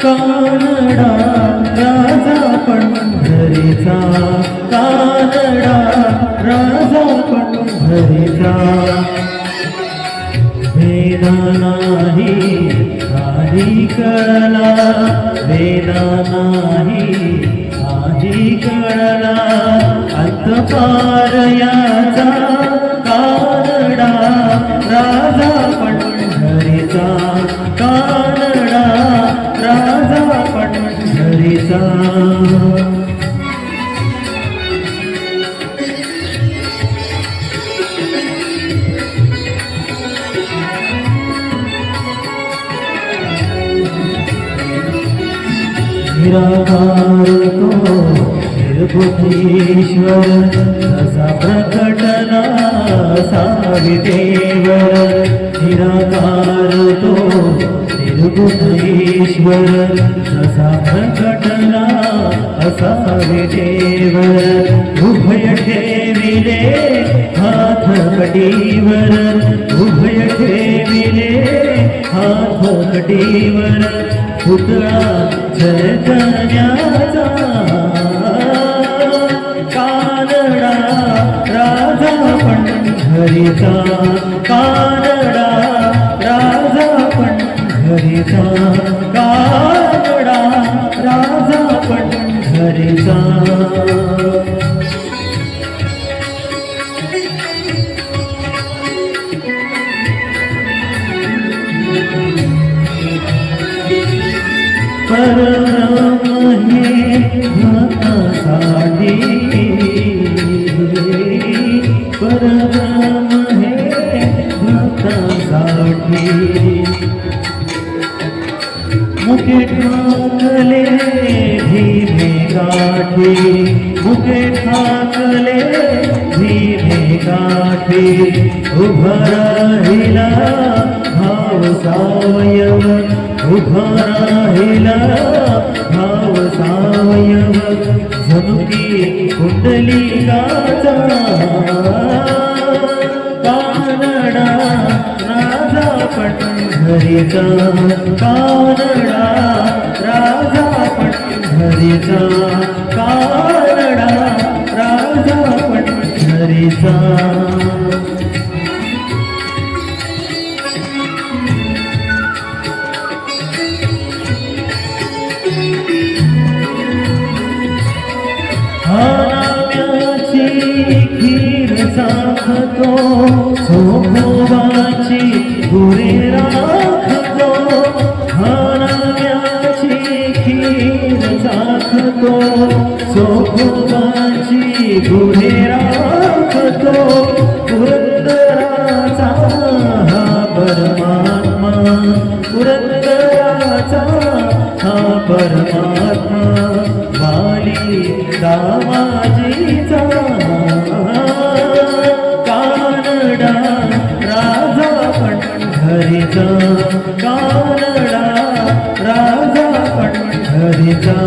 कानडा राजा पंढरीचा, कानडा राजा पंढरीचा, वेदा नाही काही कळला, वेदा नाही काही कळला, अंतपार याचा कानडा राजा पंढरीचा, कानडा राजा पंढरीचा. निराकार तो निर्बुद्धीश्वर, तसा प्रकटला साविदेवर. निराकार तो निर्बुद्धीश्वर, तसा प्रकटला साविदेवर. उभय ठेविले हात कटीवर, उभय ठेविले हात कटीवर, पुतळा चैतन्याचा कानडा राजा पंढरीचा, कानडा राजा पंढरीचा, कानडा राजा पंढरीचा. परब्रह्म हे भक्तासाठी, परब्रह्म हे भक्तासाठी. मुखे ठाकले भीमे गाठी, मुखे ठाकले भीमे गाठी. उभा राहिला भाव सावयव, उभा राहिला भाव सावयव. जनुकी कुंडलिकाचा कानडा राजा पंढरीचा, कानडा राजा पंढरीचा, कानडा राजा पंढरीचा. नाम्याची खीर साखतो, सोमवाची गुरे राखतो. नाम्याची खीर साखतो, सोमवाची गुरे राखतो. पुरंदराचा हा परमात्मा, पुरंदराचा हा परमात्मा. वाली दामाजीचा कानडा राजा पंढरीचा, कानडा राजा पंढरीचा.